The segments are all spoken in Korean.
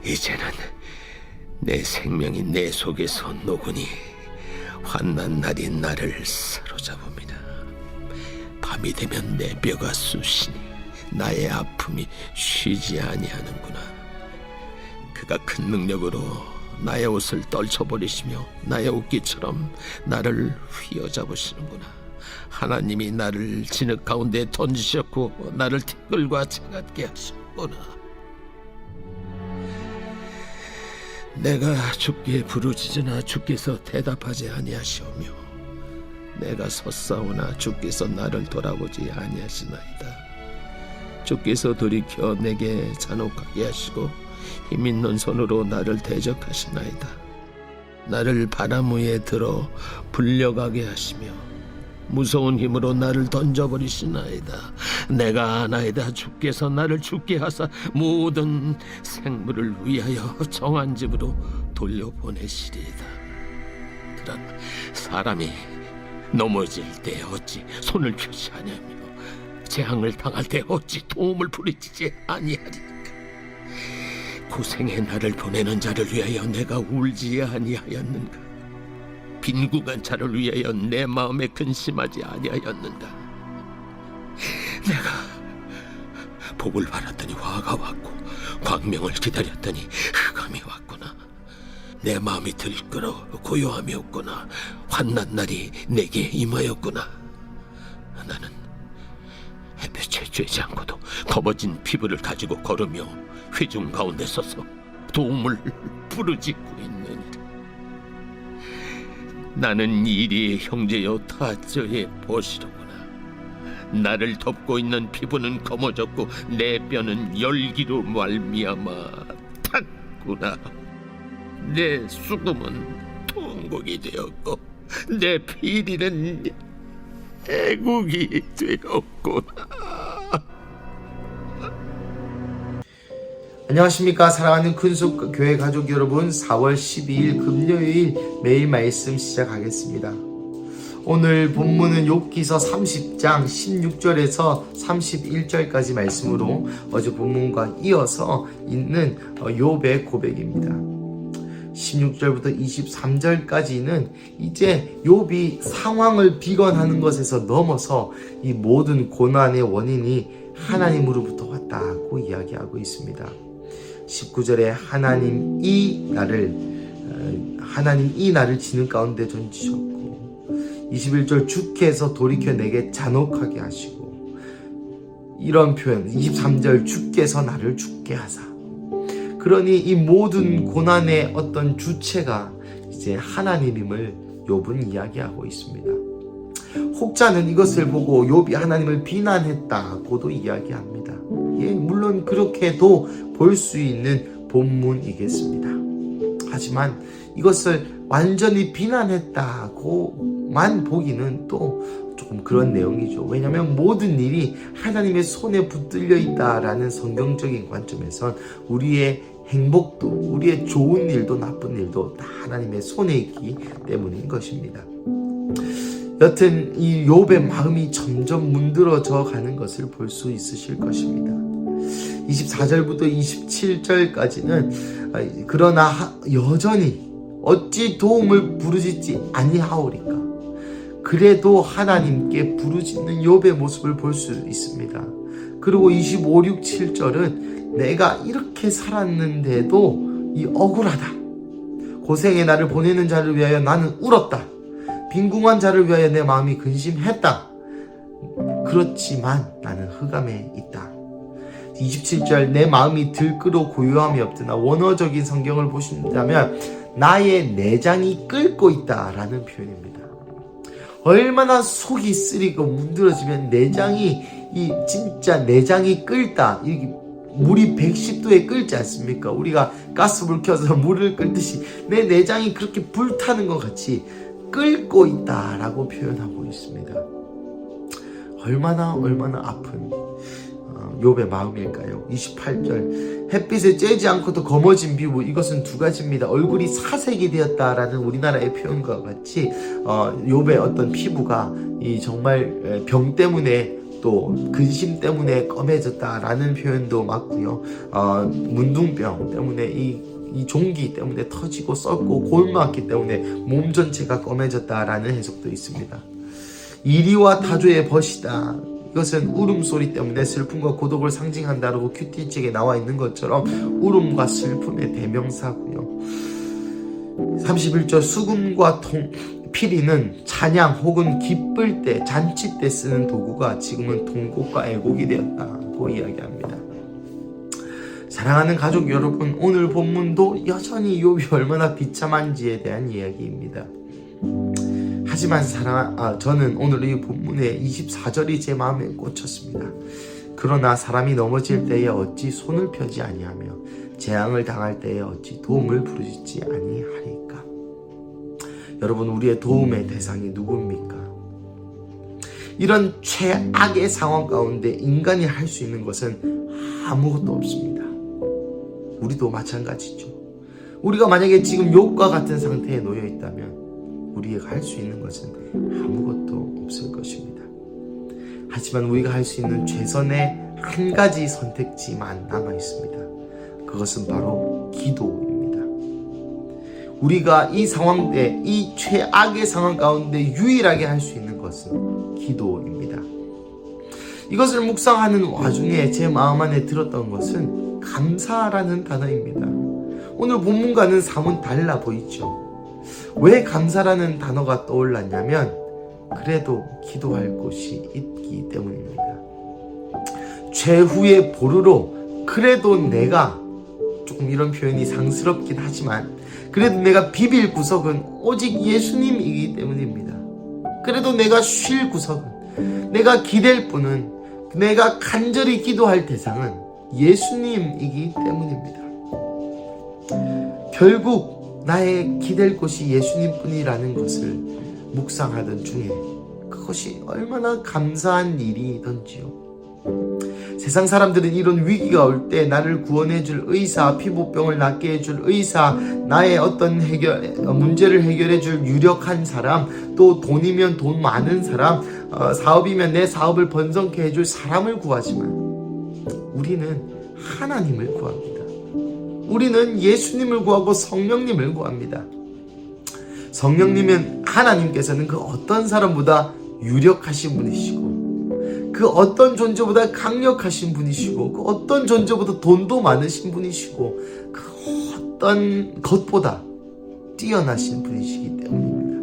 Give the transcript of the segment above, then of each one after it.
이제는 내 생명이 내 속에서 녹으니 환난 날이 나를 사로잡습니다. 밤이 되면 내 뼈가 쑤시니 나의 아픔이 쉬지 아니하는구나. 그가 큰 능력으로 나의 옷을 떨쳐버리시며 나의 옷깃처럼 나를 휘어잡으시는구나. 하나님이 나를 진흙 가운데 던지셨고 나를 티끌과 채같게 하셨구나. 내가 주께 부르짖으나 주께서 대답하지 아니하시오며 내가 섰사오나 주께서 나를 돌아보지 아니하시나이다. 주께서 돌이켜 내게 잔혹하게 하시고 힘있는 손으로 나를 대적하시나이다. 나를 바람 위에 들어 불려가게 하시며 무서운 힘으로 나를 던져버리시나이다. 내가 아나이다. 주께서 나를 죽게 하사 모든 생물을 위하여 정한 집으로 돌려보내시리이다. 그러나 사람이 넘어질 때 어찌 손을 펴지 아니하며 재앙을 당할 때 어찌 도움을 부르짖지 아니하리까. 고생의 나를 보내는 자를 위하여 내가 울지 아니하였는가. 빈궁한 자를 위하여 내 마음에 근심하지 아니하였는가. 내가 복을 바랐더니 화가 왔고 광명을 기다렸더니 흑암이 왔구나. 내 마음이 들끓어 고요함이 없구나. 환난 날이 내게 임하였구나. 나는 햇볕에 쬐지 않고도 검어진 피부를 가지고 걸으며 회중 가운데 서서 도움을 부르짖고 있느니라. 나는 이리의 형제여 타저의 벗이로구나. 나를 덮고 있는 피부는 검어졌고 내 뼈는 열기로 말미암아 탔구나. 내 수금은 통곡이 되었고 내 피리는 애국이 되었구나. 안녕하십니까. 사랑하는 큰속 교회 가족 여러분, 4월 12일 금요일 매일 말씀 시작하겠습니다. 오늘 본문은 욥기서 30장 16절에서 31절까지 말씀으로 어제 본문과 이어서 있는 욥의 고백입니다. 16절부터 23절까지는 이제 욥이 상황을 비관하는 것에서 넘어서 이 모든 고난의 원인이 하나님으로부터 왔다고 이야기하고 있습니다. 19절에 하나님 이 나를 진흙 가운데 던지셨고, 21절 주께서 돌이켜 내게 잔혹하게 하시고, 이런 표현 23절 주께서 나를 죽게 하사. 그러니 이 모든 고난의 어떤 주체가 이제 하나님임을 욥은 이야기하고 있습니다. 혹자는 이것을 보고 욥이 하나님을 비난했다고도 이야기합니다. 예, 물론 그렇게도 볼 수 있는 본문이겠습니다. 하지만 이것을 완전히 비난했다고만 보기는 또 조금 그런 내용이죠. 왜냐하면 모든 일이 하나님의 손에 붙들려 있다라는 성경적인 관점에선 우리의 행복도, 우리의 좋은 일도 나쁜 일도 다 하나님의 손에 있기 때문인 것입니다. 여튼 이 욥의 마음이 점점 문드러져 가는 것을 볼 수 있으실 것입니다. 24절부터 27절까지는 그러나 여전히 어찌 도움을 부르짖지 아니하오리까. 그래도 하나님께 부르짖는 욥의 모습을 볼 수 있습니다. 그리고 25, 6, 7절은 내가 이렇게 살았는데도 이 억울하다. 고생의 나를 보내는 자를 위하여 나는 울었다. 빈궁한 자를 위하여 내 마음이 근심했다. 그렇지만 나는 흑암에 있다. 27절 내 마음이 들끓어 고요함이 없으나 원어적인 성경을 보신다면 나의 내장이 끓고 있다라는 표현입니다. 얼마나 속이 쓰리고 문드러지면 진짜 내장이 끓다. 이 물이 110도에 끓지 않습니까? 우리가 가스불 켜서 물을 끓듯이 내 내장이 그렇게 불타는 것 같이 끓고 있다라고 표현하고 있습니다. 얼마나 아픈 욥의 마음일까요? 28절 햇빛에 쬐지 않고도 검어진 피부, 이것은 두 가지입니다. 얼굴이 사색이 되었다라는 우리나라의 표현과 같이 욥의 어떤 피부가 이 정말 병 때문에 또 근심 때문에 검해졌다라는 표현도 맞고요. 문둥병 때문에 이 종기 때문에 터지고 썩고 골마왔기 때문에 몸 전체가 검해졌다라는 해석도 있습니다. 이리와 타조의 벗이다. 이것은 울음소리 때문에 슬픔과 고독을 상징한다라고 큐티책에 나와 있는 것처럼 울음과 슬픔의 대명사고요. 31절 수금과 피리는 찬양 혹은 기쁠 때, 잔치 때 쓰는 도구가 지금은 통곡과 애곡이 되었다고 이야기합니다. 사랑하는 가족 여러분, 오늘 본문도 여전히 욥이 얼마나 비참한지에 대한 이야기입니다. 하지만 저는 오늘 이 본문의 24절이 제 마음에 꽂혔습니다. 그러나 사람이 넘어질 때에 어찌 손을 펴지 아니하며 재앙을 당할 때에 어찌 도움을 부르짖지 아니하리까. 여러분, 우리의 도움의 대상이 누굽니까? 이런 최악의 상황 가운데 인간이 할 수 있는 것은 아무것도 없습니다. 우리도 마찬가지죠. 우리가 만약에 지금 욥과 같은 상태에 놓여 있다면 우리가 할 수 있는 것은 아무것도 없을 것입니다. 하지만 우리가 할 수 있는 최선의 한 가지 선택지만 남아 있습니다. 그것은 바로 기도입니다. 우리가 이 상황 때, 이 최악의 상황 가운데 유일하게 할 수 있는 것은 기도입니다. 이것을 묵상하는 와중에 제 마음 안에 들었던 것은 감사라는 단어입니다. 오늘 본문과는 사뭇 달라 보이죠. 왜 감사라는 단어가 떠올랐냐면 그래도 기도할 곳이 있기 때문입니다. 최후의 보루로 그래도 내가, 조금 이런 표현이 상스럽긴 하지만 그래도 내가 비빌 구석은 오직 예수님이기 때문입니다. 그래도 내가 쉴 구석은, 내가 기댈 분은, 내가 간절히 기도할 대상은 예수님이기 때문입니다. 결국 나의 기댈 곳이 예수님뿐이라는 것을 묵상하던 중에 그것이 얼마나 감사한 일이던지요. 세상 사람들은 이런 위기가 올 때 나를 구원해줄 의사, 피부병을 낫게 해줄 의사, 나의 어떤 문제를 해결해줄 유력한 사람, 또 돈이면 돈 많은 사람, 사업이면 내 사업을 번성케 해줄 사람을 구하지만 우리는 하나님을 구합니다. 우리는 예수님을 구하고 성령님을 구합니다. 성령님은, 하나님께서는 그 어떤 사람보다 유력하신 분이시고 그 어떤 존재보다 강력하신 분이시고 그 어떤 존재보다 돈도 많으신 분이시고 그 어떤 것보다 뛰어나신 분이시기 때문입니다.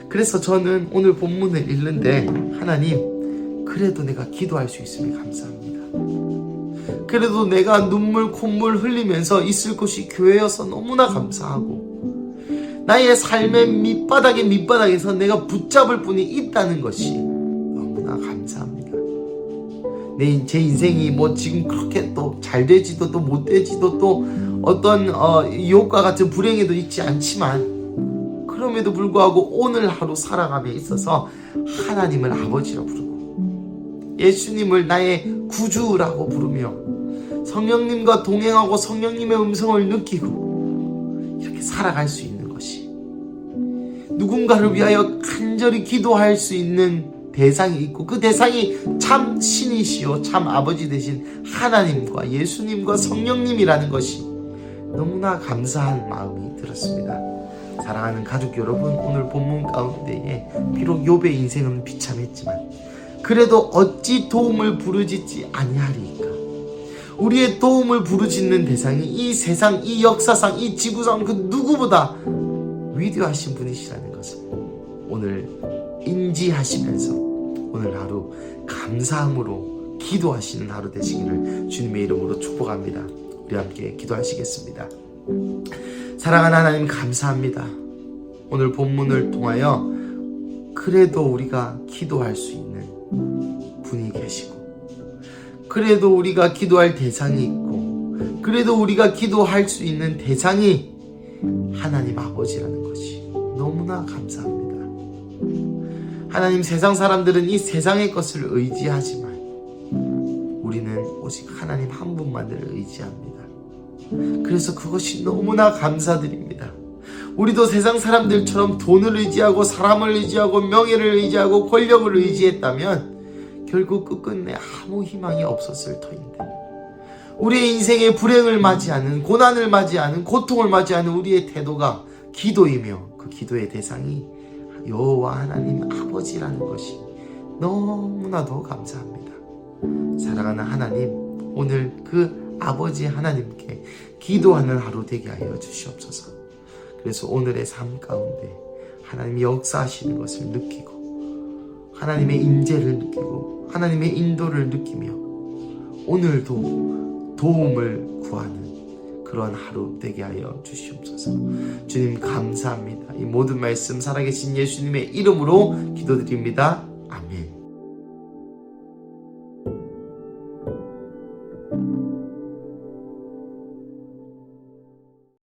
그래서 저는 오늘 본문을 읽는데, 하나님, 그래도 내가 기도할 수 있음에 감사합니다. 그래도 내가 눈물 콧물 흘리면서 있을 곳이 교회여서 너무나 감사하고, 나의 삶의 밑바닥에서 내가 붙잡을 분이 있다는 것이 너무나 감사합니다. 제 인생이 지금 그렇게 또 잘 되지도 또 못 되지도 또 어떤 욥과 같은 불행에도 있지 않지만, 그럼에도 불구하고 오늘 하루 살아감에 있어서 하나님을 아버지라 부르고 예수님을 나의 구주라고 부르며 성령님과 동행하고 성령님의 음성을 느끼고 이렇게 살아갈 수 있는 것이, 누군가를 위하여 간절히 기도할 수 있는 대상이 있고 그 대상이 참 신이시요 참 아버지 되신 하나님과 예수님과 성령님이라는 것이 너무나 감사한 마음이 들었습니다. 사랑하는 가족 여러분, 오늘 본문 가운데에 비록 욥의 인생은 비참했지만 그래도 어찌 도움을 부르짖지 아니하리까. 우리의 도움을 부르짖는 대상이 이 세상, 이 역사상, 이 지구상 그 누구보다 위대하신 분이시라는 것을 오늘 인지하시면서 오늘 하루 감사함으로 기도하시는 하루 되시기를 주님의 이름으로 축복합니다. 우리 함께 기도하시겠습니다. 사랑하는 하나님, 감사합니다. 오늘 본문을 통하여 그래도 우리가 기도할 수 있는 분이 계시고, 그래도 우리가 기도할 대상이 있고, 그래도 우리가 기도할 수 있는 대상이 하나님 아버지라는 것이 너무나 감사합니다. 하나님, 세상 사람들은 이 세상의 것을 의지하지만 우리는 오직 하나님 한 분만을 의지합니다. 그래서 그것이 너무나 감사드립니다. 우리도 세상 사람들처럼 돈을 의지하고 사람을 의지하고 명예를 의지하고 권력을 의지했다면 결국 끝끝내 아무 희망이 없었을 터인데, 우리의 인생에 불행을 맞이하는, 고난을 맞이하는, 고통을 맞이하는 우리의 태도가 기도이며 그 기도의 대상이 여호와 하나님 아버지라는 것이 너무나도 감사합니다. 사랑하는 하나님, 오늘 그 아버지 하나님께 기도하는 하루 되게 하여 주시옵소서. 그래서 오늘의 삶 가운데 하나님이 역사하시는 것을 느끼고, 하나님의 인재를 느끼고, 하나님의 인도를 느끼며 오늘도 도움을 구하는 그런 하루 되게 하여 주시옵소서. 주님 감사합니다. 이 모든 말씀 살아계신 예수님의 이름으로 기도드립니다.